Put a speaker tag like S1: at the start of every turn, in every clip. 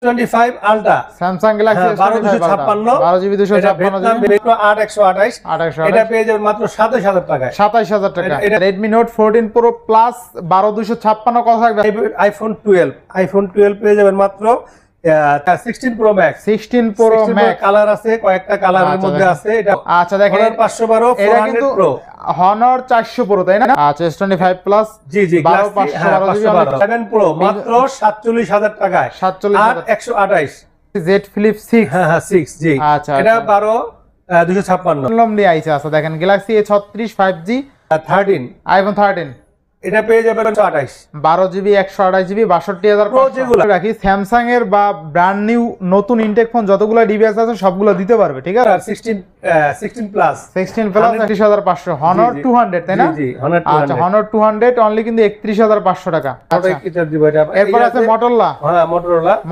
S1: S25 Ultra
S2: Samsung Galaxy S25 12GB 256GB
S1: 8128 এটা পেয়ে যাবেন মাত্র 27000 টাকায়।
S2: 27000 টাকা। Redmi Note 14 Pro Plus 12256 কত থাকবে?
S1: iPhone 12 পেয়ে যাবেন মাত্র 16 Pro Max
S2: 16 Pro Max
S1: colour আছে, কয়েকটা কালারের মধ্যে আছে। এটা
S2: আচ্ছা দেখেন
S1: Honor 512
S2: এটা কিন্তু Honor 400 Pro তাই না? আচ্ছা S25 Plus
S1: জি 512 7 Pro মাত্র 47000 টাকায় 8128
S2: Z Flip 6
S1: হ্যাঁ 6 জি
S2: আচ্ছা
S1: এটা 256
S2: লম্বি আইছে। আচ্ছা দেখেন Galaxy A36 5G
S1: 13
S2: iPhone 13
S1: এটা পেয়ে যাবেন 128
S2: 12GB 128GB 62500 রাখি। স্যামসাং এর বা ব্র্যান্ড নিউ নতুন ইনটেক ফোন যতগুলো ডিভাইস আছে সবগুলো দিতে পারবে, ঠিক আছে?
S1: 16 প্লাস
S2: 31500 Honor 200 তাই না?
S1: জি Honor 200
S2: আচ্ছা Honor 200 অনলি কিন্তু 31500 টাকা।
S1: আচ্ছা এটা দিব এটা।
S2: এরপর আছে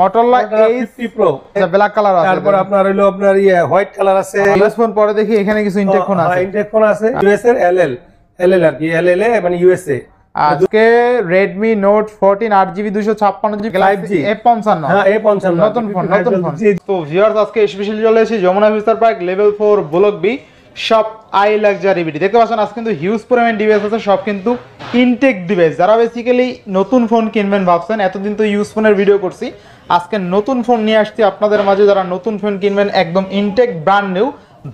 S2: Motorola A50 Pro আচ্ছা ব্ল্যাক কালার আছে।
S1: তারপর আপনার হলো আপনার হোয়াইট কালার আছে।
S2: ইউএস ফোন পরে দেখি এখানে কিছু ইনটেক ফোন আছে।
S1: ইনটেক ফোন আছে ইউএস এর LL আর কি LL মানে ইউএসএ।
S2: আজকে Redmi Note 14 8GB 256GB Galaxy A55
S1: হ্যাঁ A55
S2: নতুন ফোন তো ভিউয়ার্স আজকে স্পেশালি চলে এসেছি Jamuna future park level 4 block B সব আই লাক্সারি বিডি। দেখতে পাচ্ছেন আজকে কিন্তু হিউজ পরিমাণ ডিভাইস আছে, সব কিন্তু ইনটেক ডিভাইস। যারা বেসিক্যালি নতুন ফোন কিনবেন ভাবছেন, এতদিন তো ইউজ ফোনের ভিডিও করছি, আজকে নতুন ফোন নিয়ে আসছি আপনাদের মাঝে। যারা নতুন ফোন কিনবেন একদম ইনটেক ব্র্যান্ড নিউ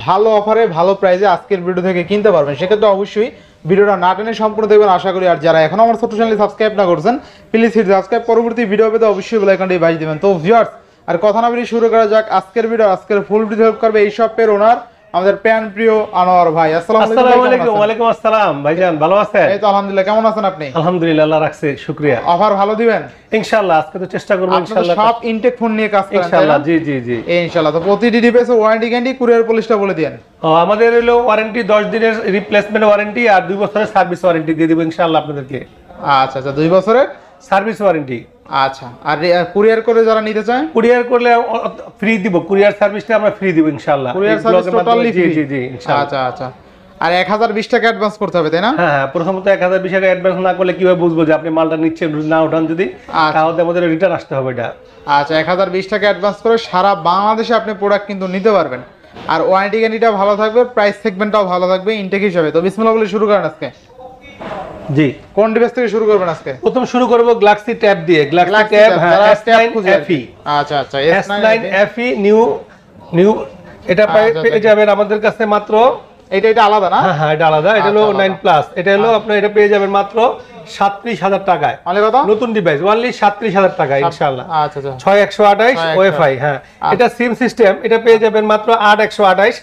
S2: ভালো অফারে ভালো প্রাইসে আজকের ভিডিও থেকে কিনতে পারবেন, সেক্ষেত্রে অবশ্যই ভিডিওটা না টেনে সম্পূর্ণ দেখবেন আশা করি। আর যারা এখন আমার ছোট চ্যানেল সাবস্ক্রাইব না করছেন প্লিজ হিট সাবস্ক্রাইব, পরবর্তী ভিডিও পেতে অবশ্যই বেল আইকনটি বাজিয়ে দিবেন। তো ভিউয়ার্স আর কথা না বলে শুরু করা যাক আজকের ভিডিও। আজকের ফুল ভিডিও হেল্প করবে এই শপের ওনার আমাদের প্যান প্রিয় আনোয়ার ভাই। আসসালামু আলাইকুম।
S1: ওয়ালাইকুম আসসালাম ভাইজান, ভালো আছেন?
S2: এই তো আলহামদুলিল্লাহ, কেমন আছেন আপনি?
S1: আলহামদুলিল্লাহ, আল্লাহ রাখছে, শুকরিয়া।
S2: অফার ভালো দিবেন
S1: ইনশাআল্লাহ, আজকে তো চেষ্টা করব ইনশাআল্লাহ।
S2: সব ইনটেক ফোন নিয়ে কাজ করেন
S1: ইনশাআল্লাহ? জি জি জি
S2: ইনশাআল্লাহ। তো প্রতিটি ডিভাইসে ওয়ারেন্টি গ্যারান্টি কুরিয়ার পলিশটা বলে দেন।
S1: আমাদের হলো ওয়ারেন্টি 10 দিনের রিপ্লেসমেন্ট ওয়ারেন্টি আর 2 বছরের সার্ভিস ওয়ারেন্টি দিয়ে দেব ইনশাআল্লাহ আপনাদেরকে।
S2: আচ্ছা 2 বছরের
S1: সার্ভিস ওয়ারেন্টি।
S2: আচ্ছা আর কুরিয়ার করে যারা নিতে চায়
S1: কুরিয়ার করলে ফ্রি দিব, কুরিয়ার সার্ভিসটা আমরা ফ্রি দিব ইনশাআল্লাহ।
S2: Courier service totally free.
S1: জি জি ইনশাআল্লাহ।
S2: আচ্ছা আর 1020 টাকা অ্যাডভান্স করতে হবে তাই না?
S1: হ্যাঁ প্রথমত 1020 টাকা অ্যাডভান্স না করলে কিভাবে বুঝবো যে আপনি মালটা নিচ্ছেন না উঠান? যদি তাহলে আমাদের রিটার্ন আসতে হবে এটা।
S2: আচ্ছা 1020 টাকা অ্যাডভান্স করে সারা বাংলাদেশে আপনি প্রোডাক্ট কিন্তু নিতে পারবেন। আর ওয়ারেন্টি গ্যারান্টিটা ভালো থাকবে, প্রাইস সেগমেন্টটাও ভালো থাকবে ইনটেক হিসাবে। তো বিসমিল্লাহ বলে শুরু করেন আজকে।
S1: জি
S2: কোন ডিভাইস থেকে শুরু করবেন আজকে?
S1: প্রথম শুরু করব গ্যালাক্সি ট্যাব দিয়ে। Galaxy tab S9 FE।
S2: আচ্ছা
S1: S9 FE নিউ এটা পেয়ে যাবেন আমাদের কাছে মাত্র। এটা আলাদা না? হ্যাঁ এটা আলাদা। এটা হলো 9 প্লাস। এটা হলো আপনি এটা পেয়ে যাবেন মাত্র 37000 টাকায়।
S2: মানে কত?
S1: নতুন ডিভাইস অনলি 37000 টাকায় ইনশাআল্লাহ।
S2: আচ্ছা
S1: 6128 ওয়াইফাই। হ্যাঁ এটা সিম সিস্টেম। এটা পেয়ে যাবেন মাত্র 8128।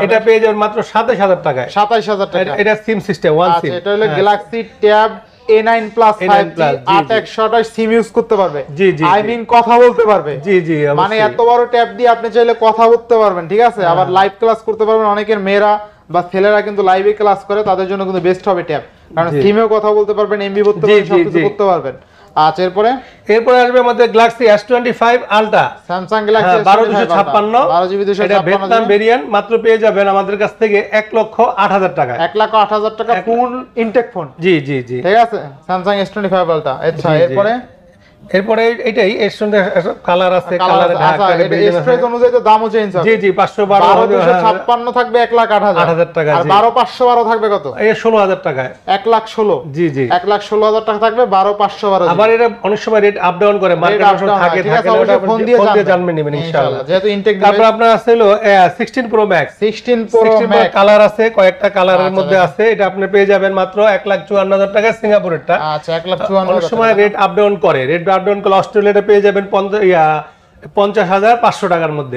S1: এটা পেয়ে যাবেন মাত্র 27000 টাকায়।
S2: 27000 টাকা।
S1: এটা সিম সিস্টেম ওয়ান সিম।
S2: এটা হলো Galaxy tab A9 Plus 5G 8128 SIM use করতে পারবে।
S1: জি জি
S2: আই মিন কথা বলতে পারবে।
S1: জি জি
S2: মানে এত বড় ট্যাব দিয়ে আপনি চাইলে কথা বলতে পারবেন, ঠিক আছে? আবার লাইভ ক্লাস করতে পারবেন। অনেকের মেয়েরা বা ছেলেরা কিন্তু লাইভে ক্লাস করে, তাদের জন্য কিন্তু বেস্ট হবে ট্যাব, কারণ সিমেও কথা বলতে পারবেন, এমবি করতে পারবেন, সবকিছু করতে পারবেন। আচ্ছা এরপর আসবে আমাদের Galaxy S25 Ultra
S1: Samsung Galaxy 12256
S2: 12GB 256
S1: এটা ভিয়েতনাম ভেরিয়েন্ট। মাত্র পেয়ে যাবেন আমাদের কাছ থেকে 1,08,000 টাকা।
S2: 1,08,000 টাকা ফুল ইনটেক ফোন।
S1: জি ঠিক
S2: আছে Samsung S25 Ultra। আচ্ছা
S1: এরপরে এটাই এর সঙ্গে কালার আছে, কালারে
S2: স্প্রেস অনুযায়ী তো দামও চেঞ্জ হবে।
S1: জি 512
S2: 256 থাকবে 1,08,000 টাকা। আর 12512 থাকবে কত?
S1: এই 16000 টাকায়
S2: 1,16,000।
S1: জি
S2: 1,16,000 টাকা থাকবে 12512।
S1: আবার এটা অনেক সময় রেট আপ ডাউন করে, মার্কেট অপশন থাকে ওটা ফোন দিয়ে জানবেন নেবেন ইনশাআল্লাহ।
S2: যেহেতু ইনটেক
S1: তারপর আপনার আছে হলো 16 Pro Max।
S2: 16 Pro Max
S1: colour আছে, কয়েকটা কালারের মধ্যে আছে। এটা আপনি পেয়ে যাবেন মাত্র 1,54,000 টাকা সিঙ্গাপুরেরটা।
S2: আচ্ছা 1,54,000।
S1: অনেক সময় রেট আপ ডাউন করে, রেট আপ ডাউন করলে অস্ট্রেলিয়াতে পেয়ে যাবেন 50,500 টাকার মধ্যে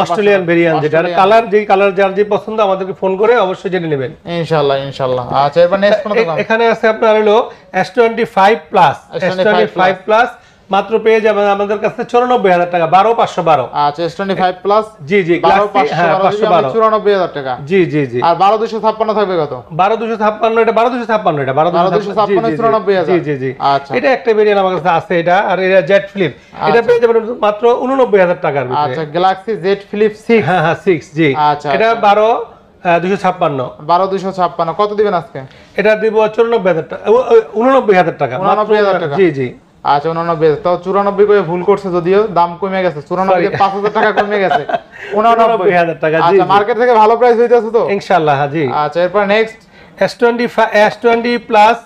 S1: অস্ট্রেলিয়ান ভেরিয়েন্ট। যেটা কালার যেই কালার যার যে পছন্দ আমাদেরকে ফোন করে অবশ্যই জেনে নেবেন
S2: ইনশাআল্লাহ। আচ্ছা এবার নেক্সট কোন দাম?
S1: এখানে আছে আপনার হলো S25 Plus। S25 Plus মাত্র পেয়ে যাবেন আমাদের কাছে 94,000 টাকা। 12512।
S2: আচ্ছা S25 Plus
S1: জি
S2: 12512 টাকা।
S1: জি
S2: আর 12256 থাকবে কত?
S1: 12256 এটা 12256 এটা
S2: 12256
S1: জি আচ্ছা এটা একটা ভেরিয়েন্ট আমার কাছে আছে। এটা আর এটা Z Flip। এটা পেয়ে যাবেন মাত্র 89,000 টাকার ভিতরে।
S2: আচ্ছা Galaxy Z Flip 6।
S1: হ্যাঁ 6 জি। এটা 12256
S2: কত দিবেন আজকে?
S1: এটা দিব 94,000 টাকা 89,000 টাকা।
S2: 89,000 টাকা।
S1: জি
S2: আচ্ছা 89 তাও 94 করে ভুল করছে, যদিও দাম কমে গেছে, 94 তে 5000 টাকা কমে গেছে,
S1: 89000 টাকা। জি
S2: আচ্ছা মার্কেট থেকে ভালো প্রাইস হইতাছে তো
S1: ইনশাআল্লাহ। হ্যাঁ জি।
S2: আচ্ছা এরপর next
S1: S20 plus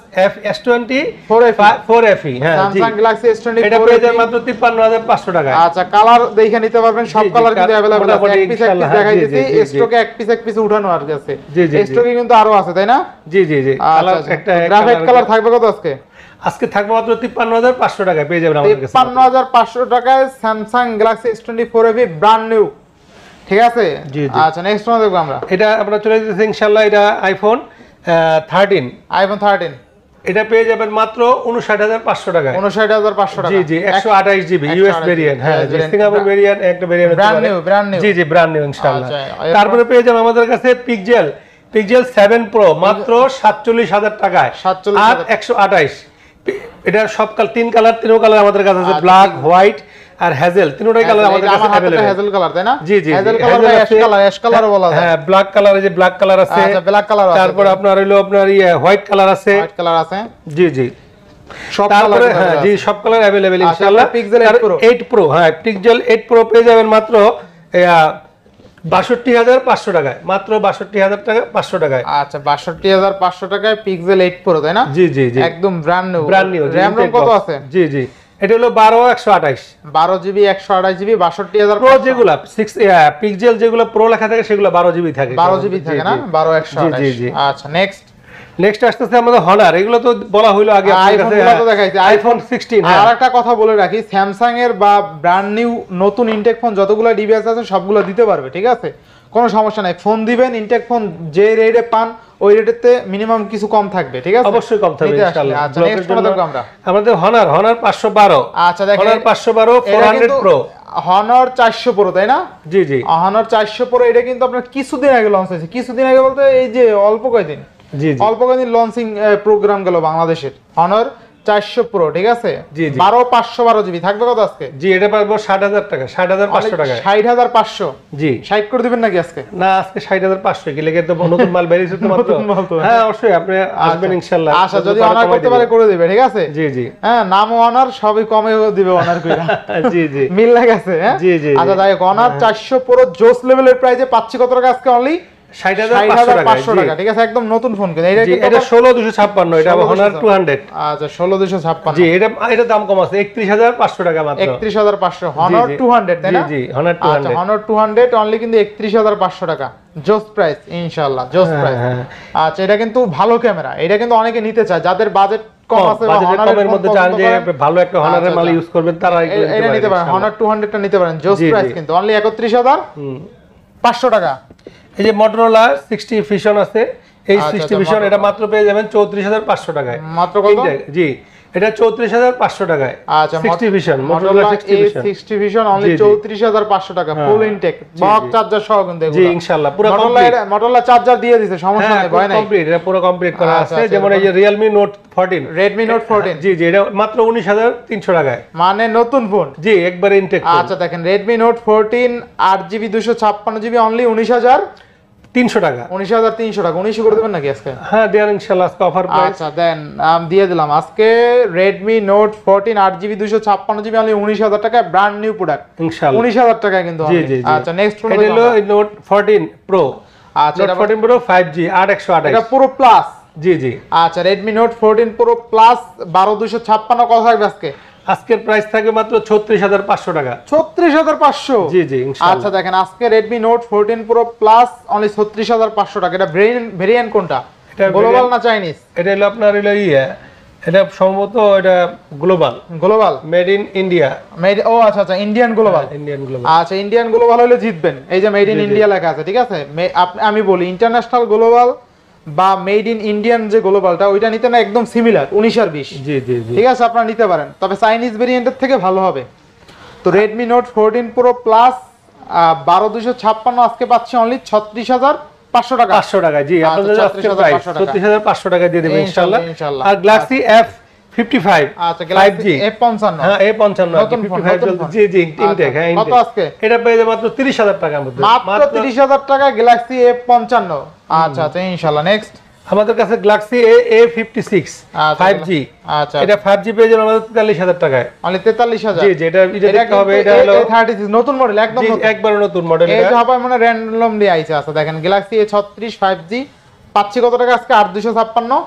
S1: S20 4FE। হ্যাঁ জি,
S2: Samsung Galaxy S20
S1: এটা পেয়ে যাবেন মাত্র 53500 টাকায়।
S2: আচ্ছা কালার দেখে নিতে পারবেন, সব কালার কিন্তু अवेलेबल আছে। এক পিস দেখাই দিছি, স্টকে এক পিস উঠানো আর আছে, স্টকে কিন্তু আরো আছে তাই না?
S1: জি জি জি।
S2: কালার একটা গ্রাফাইট কালার থাকবে কত আজকে?
S1: আজকে থাকবে মাত্র 53500 টাকায় পেয়ে যাবেন আমাদের কাছে।
S2: 53500 টাকায় Samsung Galaxy S20 4FE brand new, ঠিক আছে? আচ্ছা নেক্সট ওয়ান দেখব আমরা।
S1: এটা আমরা চলে যেতেছি ইনশাআল্লাহ, এটা আইফোন 13।
S2: আইফোন 13
S1: এটা পেয়ে যাবেন মাত্র 59500 টাকায়।
S2: 59500 টাকা।
S1: জি জি 128 জিবি ইউএস ভেরিয়েন্ট। হ্যাঁ সিঙ্গাপুর ভেরিয়েন্ট একটা ভেরিয়েন্ট,
S2: ব্র্যান্ড নিউ।
S1: জি জি ব্র্যান্ড নিউ ইনশাআল্লাহ। তারপরে পেয়ে যাবেন আমাদের কাছে পিক্সেল 7 প্রো মাত্র 47000 টাকায় আর 128। এটা সব তিন কালার, তিনও কালার আমাদের কাছে আছে, ব্ল্যাক, হোয়াইট আর হ্যাজেল, তিনটাই কালার আমাদের কাছে अवेलेबल।
S2: হ্যাজেল কালার তাই না?
S1: জি জি
S2: হ্যাজেল কালার, অ্যাশ কালার বলা যায়।
S1: হ্যাঁ ব্ল্যাক কালার, এই যে ব্ল্যাক কালার আছে।
S2: আচ্ছা ব্ল্যাক কালার আছে।
S1: তারপর আপনার হলো আপনার হোয়াইট কালার আছে।
S2: হোয়াইট কালার আছে।
S1: জি জি
S2: সব
S1: কালার, হ্যাঁ জি সব কালার अवेलेबल ইনশাআল্লাহ।
S2: পিক্সেল
S1: 8 প্রো, হ্যাঁ পিক্সেল 8 প্রো পেয়ে যাবেন মাত্র 62500 টাকায়, মাত্র 62500 টাকায়।
S2: আচ্ছা 62500 টাকায় পিক্সেল 8 প্রো তাই না?
S1: জি জি জি
S2: একদম ব্র্যান্ড নিউ।
S1: র‍্যাম
S2: কত আছে?
S1: জি জি এটা হলো 12128,
S2: 12 জিবি 128 জিবি 62000
S1: প্রো যেগুলা 6 পিক্সেল যেগুলো প্রো লেখা থাকে সেগুলো 12 জিবি থাকে,
S2: 12 জিবি থাকে না? 12128।
S1: জি জি।
S2: আচ্ছা নেক্সট
S1: আসতেছে আমাদের হনার, এগুলো তো বলা হইলো আগে আপনাদের কাছে।
S2: আইফোন তো দেখাইছি,
S1: আইফোন 16। হ্যাঁ
S2: আর একটা কথা বলে রাখি, স্যামসাং এর বা ব্র্যান্ড নিউ নতুন ইনটেক ফোন যতগুলো ডিভাইস আছে সবগুলো দিতে পারবে, ঠিক আছে? কোনো সমস্যা নাই, ফোন দিবেন ইনটেক ফোন যে রেটে পান ওই রেটেতে মিনিমাম কিছু কম থাকবে, ঠিক আছে?
S1: অবশ্যই কম থাকবে ইনশাআল্লাহ।
S2: আচ্ছা নেক্সট কোন দেখব আমরা?
S1: আমাদের হনার 512।
S2: আচ্ছা দেখেন
S1: হনার 512 400 প্রো।
S2: হনার 400 প্রো তাই না?
S1: জি জি
S2: হনার 400 প্রো, এটা কিন্তু আপনার কিছুদিন আগে লঞ্চ হয়েছে। কিছুদিন আগে বলতে এই যে অল্প কয়েকদিন,
S1: জি জি
S2: অল্প কয়েকদিন লঞ্চিং প্রোগ্রাম গেল বাংলাদেশের। হনার 400 প্রো, ঠিক আছে?
S1: জি জি
S2: 512 জিবি থাকবে কত আজকে?
S1: জি এটা পারবো 60000 টাকা, 60500 টাকায়।
S2: 60500।
S1: জি
S2: 60 করে দিবেন নাকি আজকে?
S1: না আজকে 60500 কি লেগে তো নতুন মাল বেরিয়েছে তো মাত্র। হ্যাঁ অবশ্যই আপনি আসবেন ইনশাআল্লাহ।
S2: আচ্ছা যদি অনার করতে পারে করে দিবে, ঠিক আছে?
S1: জি জি
S2: হ্যাঁ নাম অনার সবই কমে দিবে অনার কইরা।
S1: জি জি
S2: মিল লাগছে। হ্যাঁ
S1: জি জি
S2: আচ্ছা যাই হোক, অনার 400 প্রো জোস লেভেলের প্রাইসে পাচ্ছি কত টাকা আজকে? অনলি
S1: 60500
S2: টাকা, ঠিক আছে? একদম নতুন ফোন কিন্তু
S1: এটা 16256, এটা হনার 200।
S2: আচ্ছা 16256।
S1: জি এটা দাম কম আছে 31500 টাকা মাত্র।
S2: 31500 হনার 200 তাই না?
S1: জি জি হনার 200।
S2: আচ্ছা হনার 200 অনলি কিন্তু 31500 টাকা, জোস প্রাইস ইনশাআল্লাহ, জোস প্রাইস। আচ্ছা এটা কিন্তু ভালো ক্যামেরা, এটা কিন্তু অনেকে নিতে চায় যাদের বাজেট কম আছে বা
S1: হনারের মধ্যে চান যে ভালো একটা হনারের মাল ইউজ করবেন তারা
S2: এটা নিতে পারেন। হনার 200 টা নিতে পারেন, জোস প্রাইস কিন্তু অনলি 31500 টাকা।
S1: এই যে Motorola 60 Fusion আছে, এই 60 Fusion এটা মাত্র পেয়ে যাবেন 34500 টাকায়।
S2: মাত্র কত?
S1: জি এটা 34500 টাকায়।
S2: আচ্ছা
S1: 60 Fusion,
S2: Motorola 60 Fusion অনলি 34500 টাকা, ফুল ইনটেক বক্স চার্জার সহ কিন্তু এগুলো।
S1: জি ইনশাআল্লাহ পুরো কমপ্লিট।
S2: Motorola চার্জার দিয়ে দিয়েছে, সমস্যা নাই, ভয় নাই।
S1: কমপ্লিট, এটা পুরো কমপ্লিট করা আছে। যেমন এই যে Realme Note 14,
S2: Redmi Note 14।
S1: জি জি এটা মাত্র 19300 টাকায়,
S2: মানে নতুন ফোন।
S1: জি একবারে ইনটেক।
S2: আচ্ছা দেখেন Redmi Note 14 8GB 256GB only 19300 টাকা। 19300 টাকা। 19 করে দেবেন নাকি আজকে?
S1: হ্যাঁ দেন ইনশাআল্লাহ আজকে অফার প্রাইস।
S2: আচ্ছা দেন দিয়ে দিলাম আজকে Redmi Note 14 8GB 256GB only 19000 টাকা, ব্র্যান্ড নিউ প্রোডাক্ট ইনশাআল্লাহ 19000 টাকা কিন্তু।
S1: জি জি
S2: আচ্ছা নেক্সট ফোন
S1: এটা হলো Note 14 Pro।
S2: আচ্ছা
S1: Note 14 Pro 5G 8128,
S2: এটা পুরো প্লাস।
S1: জি জি
S2: আচ্ছা Redmi Note 14 Pro Plus 12256 কত থাকবে আজকে?
S1: আজকের প্রাইস থাকবে মাত্র 36500 টাকা।
S2: 36500?
S1: জি জি ইনশাআল্লাহ।
S2: আচ্ছা দেখেন আজকে Redmi Note 14 Pro Plus only 36500 টাকা। এটা ভেরিয়েন্ট কোনটা? গ্লোবাল না চাইনিজ?
S1: এটা হলো আপনার হলো এটা সম্ভবত এটা গ্লোবাল মেড ইন ইন্ডিয়া।
S2: ও আচ্ছা আচ্ছা ইন্ডিয়ান গ্লোবাল। আচ্ছা ইন্ডিয়ান গ্লোবাল হলে জিতবেন, এই যে মেড ইন ইন্ডিয়া লেখা আছে, ঠিক আছে? আমি বলি ইন্টারন্যাশনাল গ্লোবাল বা মেড ইন ইন্ডিয়ান যে গ্লোবালটা ওইটা নিতে না একদম সিমিলার 19 আর 20।
S1: জি জি জি
S2: ঠিক আছে আপনারা নিতে পারেন, তবে চাইনিজ ভেরিয়েন্টের থেকে ভালো হবে। তো Redmi Note 14 Pro Plus 12256 আজকে পাচ্ছি অনলি 36500 টাকা।
S1: 500 টাকা। জি আপনাদের আজকে প্রাইস 36500 টাকা দিয়ে দেব ইনশাআল্লাহ। আর Galaxy F55
S2: আচ্ছা Galaxy F55
S1: হ্যাঁ A55 55 চলছে। জি জি ইনটেক। হ্যাঁ
S2: কত আজকে?
S1: এটা পেয়ে যাবেন মাত্র 30000 টাকার মধ্যে,
S2: মাত্র 30000 টাকা Galaxy F55। আচ্ছা আচ্ছা ইনশাআল্লাহ। নেক্সট
S1: আমাদের কাছে গ্যালাক্সি A56 5G।
S2: আচ্ছা
S1: এটা 5G পেয়ে যাবেন আমাদের 43000 টাকায়।
S2: অনলি 43000।
S1: জি জি, এটা দেখতে হবে, এটা হলো
S2: A36 নতুন মডেল, একদম নতুন,
S1: একবার নতুন মডেল।
S2: এটা এই হবে মানে র‍্যান্ডমলি আইছে। আচ্ছা দেখেন গ্যালাক্সি A36 5G পাচ্ছি কত টাকা আজকে? 8256।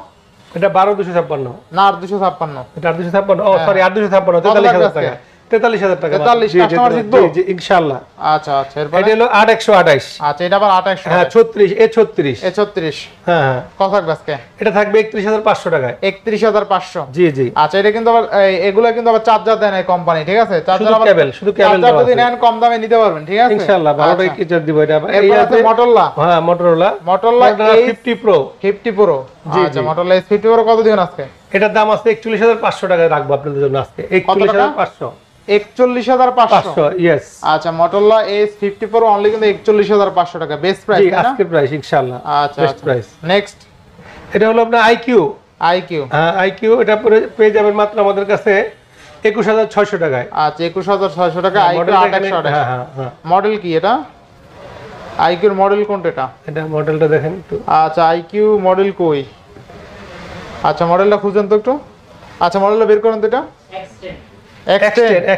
S1: এটা 12256
S2: না 8256।
S1: এটা 8256, ও সরি 8256, 43000 টাকা। 43000 টাকা।
S2: 43 কাস্টমার জিতবো?
S1: জি জি ইনশাআল্লাহ।
S2: আচ্ছা আচ্ছা, এরপর
S1: এটা হলো 8128।
S2: আচ্ছা এটা আবার 2800।
S1: হ্যাঁ 36 A36।
S2: A36
S1: হ্যাঁ হ্যাঁ,
S2: কত থাকবে আজকে?
S1: এটা থাকবে 31500 টাকায়।
S2: 31500।
S1: জি জি।
S2: আচ্ছা এটা কিন্তু আবার এগুলা কিন্তু আবার চার্জার দেয় না কোম্পানি, ঠিক আছে? চার্জার আবার
S1: শুধু কেবল
S2: চার্জার যদি নেন কম দামে নিতে পারবেন, ঠিক আছে
S1: ইনশাআল্লাহ। ভালোটাই কিছু দিব এটা।
S2: এরপর আছে Motorola।
S1: হ্যাঁ Motorola 50 Pro।
S2: 50 Pro। আচ্ছা Motorola S50 Pro কত দিবেন আজকে?
S1: এটার দাম আছে 41500 টাকায় রাখবো আপনাদের জন্য আজকে। 41500।
S2: 41500।
S1: ইয়েস।
S2: আচ্ছা Motorola S50 Pro অনলি কিন্তু 41500 টাকা, বেস্ট প্রাইস
S1: জি
S2: তাই না?
S1: আজকের প্রাইস ইনশাআল্লাহ।
S2: আচ্ছা
S1: বেস্ট প্রাইস।
S2: নেক্সট
S1: এটা হলো আপনার IQ। হ্যাঁ IQ, এটা পেয়ে যাবেন মাত্র আমাদের কাছে 21600 টাকায়।
S2: আচ্ছা 21600 টাকা IQ 2828।
S1: হ্যাঁ হ্যাঁ হ্যাঁ।
S2: মডেল কি এটা? IQ এর মডেল কোনটা এটা?
S1: এটা মডেলটা দেখেন একটু।
S2: আচ্ছা IQ মডেল কই? আচ্ছা মডেলটা খুঁজেন তো একটু। আচ্ছা মডেলটা বের করেন তো এটা।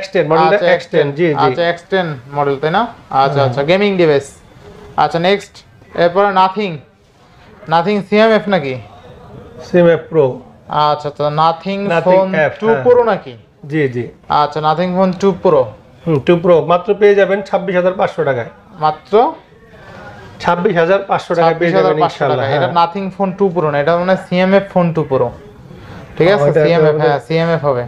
S1: X10 মডেলটা X10। জি জি।
S2: আচ্ছা X10 মডেল তাই না? আচ্ছা আচ্ছা গেমিং ডিভাইস। আচ্ছা নেক্সট এরপর নাথিং CMF নাকি?
S1: CMF Pro।
S2: আচ্ছা আচ্ছা নাথিং ফোন 2 Pro নাকি?
S1: জি জি।
S2: আচ্ছা নাথিং ফোন 2 Pro।
S1: 2 Pro মাত্র পেয়ে যাবেন 26500 টাকায়।
S2: মাত্র
S1: 26500 টাকায় পেয়ে যাবেন ইনশাআল্লাহ।
S2: এটা নাথিং ফোন 2 Pro না, এটা মানে CMF ফোন 2 Pro, ঠিক আছে? CMF, হ্যাঁ CMF হবে।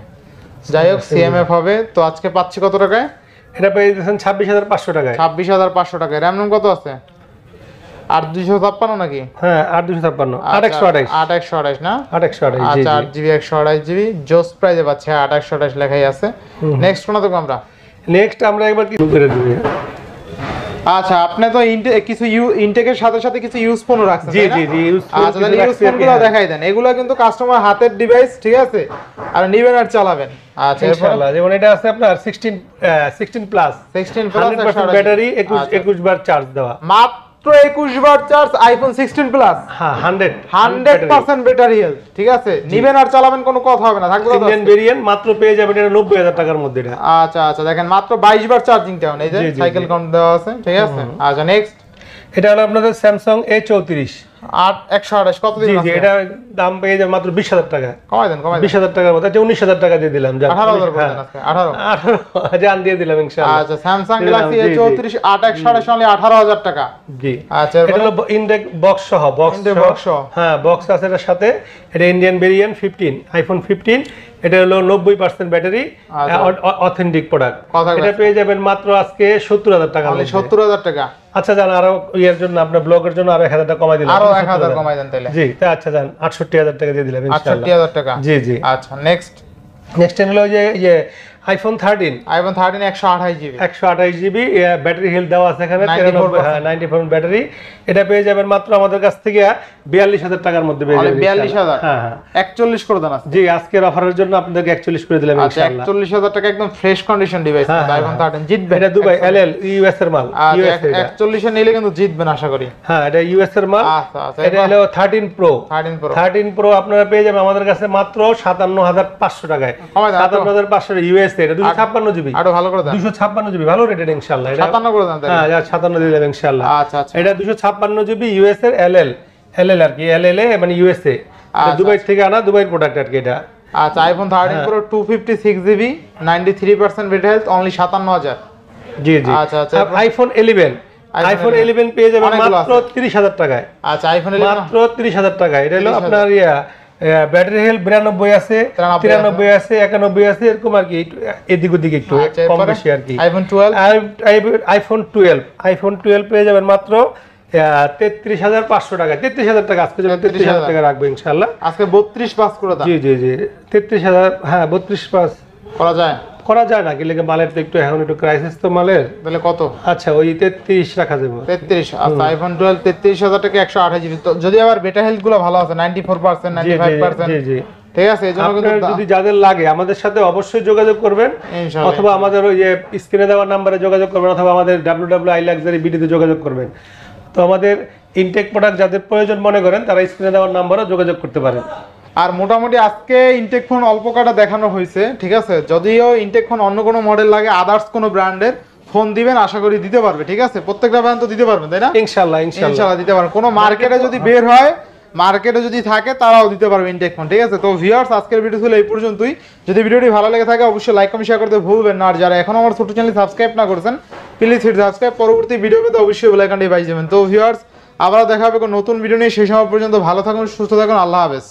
S2: যাই হোক CMF হবে। তো আজকে পাচ্ছি কত টাকায়?
S1: এটা পেয়ে যাচ্ছেন 26500 টাকায়।
S2: 26500 টাকায়। RAM রোম কত আছে? 8256 নাকি?
S1: হ্যাঁ 8256 828
S2: 828 না?
S1: 828 জি
S2: আচ্ছা
S1: জি।
S2: 8GB 128GB জোস প্রাইসে পাচ্ছে, 828 লেখাই আছে। নেক্সট কোন দেখব আমরা?
S1: নেক্সট আমরা একবার কি করে দিব।
S2: আচ্ছা আপনি তো কিছু ইনটেকের সাথে সাথে কিছু ইউজ ফোনও রাখছেন,
S1: জি
S2: তাই না?
S1: জি জি।
S2: আচ্ছা তাহলে ইউজ ফোনগুলো দেখাই দেন। এগুলো কিন্তু কাস্টমার হাতের ডিভাইস, ঠিক আছে? আর নিবেন আর চালাবেন। আচ্ছা
S1: ইনশাআল্লাহ। যেমন এটা আছে আপনার 16 প্লাস 100% ব্যাটারি, 21 বার চার্জ দেওয়া।
S2: মাত্র 21 বার চার্জ, আইফোন 16 প্লাস।
S1: হ্যাঁ
S2: 100% ব্যাটারি হেলথ, ঠিক আছে? নিবেন আর চালাবেন, কোনো কথা হবে না। থাকবে কত?
S1: ইন্ডিয়ান ভেরিয়েন্ট মাত্র পেয়ে যাবেন এটা 90000 টাকার মধ্যে এটা।
S2: আচ্ছা আচ্ছা দেখেন মাত্র 22 বার চার্জিং টাউন, এই যে সাইকেল কাউন্ট দেওয়া আছে, ঠিক আছে? আচ্ছা নেক্সট
S1: এটা হলো আপনাদের স্যামসাং A34
S2: 128 কত দিন আছে?
S1: জি জি, এটা দাম পেয়ে যাবে মাত্র 20000 টাকা।
S2: কমাই দেন
S1: 20000 টাকার মধ্যে। আচ্ছা 19000 টাকা দিয়ে দিলাম।
S2: 18000 বলেন আজকে 18
S1: জান দিয়ে দিলাম ইনশাআল্লাহ।
S2: আচ্ছা স্যামসাং গ্যালাক্সি A34 828 অনলি 18000 টাকা।
S1: জি।
S2: আচ্ছা
S1: এটা হলো ইনডেক বক্স সহ,
S2: বক্স।
S1: হ্যাঁ বক্স আছে এর সাথে। এটা ইন্ডিয়ান ভেরিয়েন্ট 15, আইফোন 15। এটা হলো 90% ব্যাটারি, অথেন্টিক প্রোডাক্ট। এটা পেয়ে যাবেন মাত্র আজকে 70000 টাকা।
S2: 70000 টাকা।
S1: আচ্ছা জান আরো ইয়ার জন্য, আপনার ব্লগের জন্য আরো 1000 টাকা কমাই দিলাম।
S2: আরো 1000 কমাই দেন তাহলে।
S1: জি তা আচ্ছা জান 68000 টাকা দিয়ে দিলাম ইনশাআল্লাহ।
S2: 68000 টাকা।
S1: জি জি।
S2: আচ্ছা নেক্সট
S1: হলো যে iPhone 13
S2: 128GB
S1: 128GB battery health দেওয়া আছে এখানে 94 ব্যাটারি। এটা পেয়ে যাবেন মাত্র আমাদের কাছ থেকে 42000 টাকার মধ্যে পেয়ে যাবেন।
S2: 42000?
S1: হ্যাঁ হ্যাঁ
S2: 41 করে দেন আজকে।
S1: জি আজকের অফারের জন্য আপনাদেরকে 41 করে দিলাম ইনশাআল্লাহ।
S2: 41000 টাকা একদম ফ্রেশ কন্ডিশন ডিভাইস আইফোন 13 জিতবে।
S1: এটা দুবাই এলএল ইউএস এর মাল।
S2: 41 এ নিলে কিন্তু জিতবেন আশা করি।
S1: হ্যাঁ এটা ইউএস এর মাল।
S2: আচ্ছা
S1: এটা হলো 13 প্রো আপনারা পেয়ে যাবেন আমাদের কাছে মাত্র 57500 টাকায়। 57500 ইউএস এটা 256GB।
S2: আরো ভালো করে দেন।
S1: 256GB ভালো রেটেড ইনশাআল্লাহ। এটা
S2: 57 করে দেন তাহলে।
S1: হ্যাঁ 57 দিয়ে দেব ইনশাআল্লাহ।
S2: আচ্ছা আচ্ছা
S1: এটা 256GB ইউএস এর এলএল আর কি, এলএলএ মানে ইউএসএ। এটা দুবাই থেকে আনা, দুবাইয়ের প্রোডাক্ট আর কি এটা।
S2: আচ্ছা iPhone 13 pro 256GB 93% battery health only 57000।
S1: জি জি।
S2: আচ্ছা আচ্ছা
S1: আইফোন 11 পেয়ে যাবেন মাত্র 30000 টাকায়।
S2: আচ্ছা আইফোন 11
S1: মাত্র 30000 টাকায়। এটা হলো আপনার ব্যাটারি হেলথ 92 আছে, 93 আছে, 91 আছে, এরকম আর কি, এদিক ওদিক একটু কম বেশি আর কি।
S2: আইফোন 12
S1: আইফোন 12 পেয়ে যাবেন মাত্র 33500 টাকা। 33000 টাকা আজকে জন্য 33000 টাকা রাখবো ইনশাআল্লাহ।
S2: আজকে 32 পাস করে দাও।
S1: জি জি জি 33000। হ্যাঁ 32 পাস করা যায় না কি লাগে, মালের তো একটু এখন একটু ক্রাইসিস তো মালের।
S2: তাহলে কত?
S1: আচ্ছা ওই 33 রাখা যাবে।
S2: 33। আচ্ছা আইফোন 12 33000 টাকা 128GB। তো যদি আবার বেটা হেলথ গুলো ভালো আছে 94% 95%।
S1: জি জি
S2: ঠিক আছে। এজন্য কিন্তু
S1: যদি যাদের লাগে আমাদের সাথে অবশ্যই যোগাযোগ করবেন, অথবা আমাদের ওই যে স্ক্রিনে দেওয়া নম্বরে যোগাযোগ করবেন, অথবা আমাদের www.iluxury তে যোগাযোগ করবেন। তো আমাদের ইনটেক প্রোডাক্ট যাদের প্রয়োজন মনে করেন তারা স্ক্রিনে দেওয়ার নম্বরে যোগাযোগ করতে পারেন।
S2: আর মোটামুটি আজকে ইনটেক ফোন অল্প কাটা দেখানো হয়েছে, ঠিক আছে। যদিও ইনটেক ফোন অন্য কোনো মডেল লাগে, আদার্স কোনো ব্র্যান্ডের ফোন দিবেন, আশা করি দিতে পারবে, ঠিক আছে। প্রত্যেকটা ব্র্যান্ড তো দিতে পারবেন, তাই না?
S1: ইনশাআল্লাহ
S2: ইনশাআল্লাহ দিতে পারবেন। কোনো মার্কেটে যদি বের হয়, মার্কেটে যদি থাকে তারাও দিতে পারবে ইনটেক ফোন, ঠিক আছে। তো ভিউয়ার্স, আজকের ভিডিও ছিল এই পর্যন্তই। যদি ভিডিওটি ভালো লেগে থাকে অবশ্যই লাইক কমেন্ট শেয়ার করতে ভুলবেন না। আর যারা এখনো আমার ছোট চ্যানেল সাবস্ক্রাইব না করেছেন প্লিজ হিট সাবস্ক্রাইব। পরবর্তী ভিডিও পেতে অবশ্যই বেল আইকনটি বাজিয়ে যাবেন। তো ভিউয়ার্স, আবার দেখা হবে কোনো নতুন ভিডিও নিয়ে। সেই সময় পর্যন্ত ভালো থাকুন, সুস্থ থাকুন, আল্লাহ হাফেজ।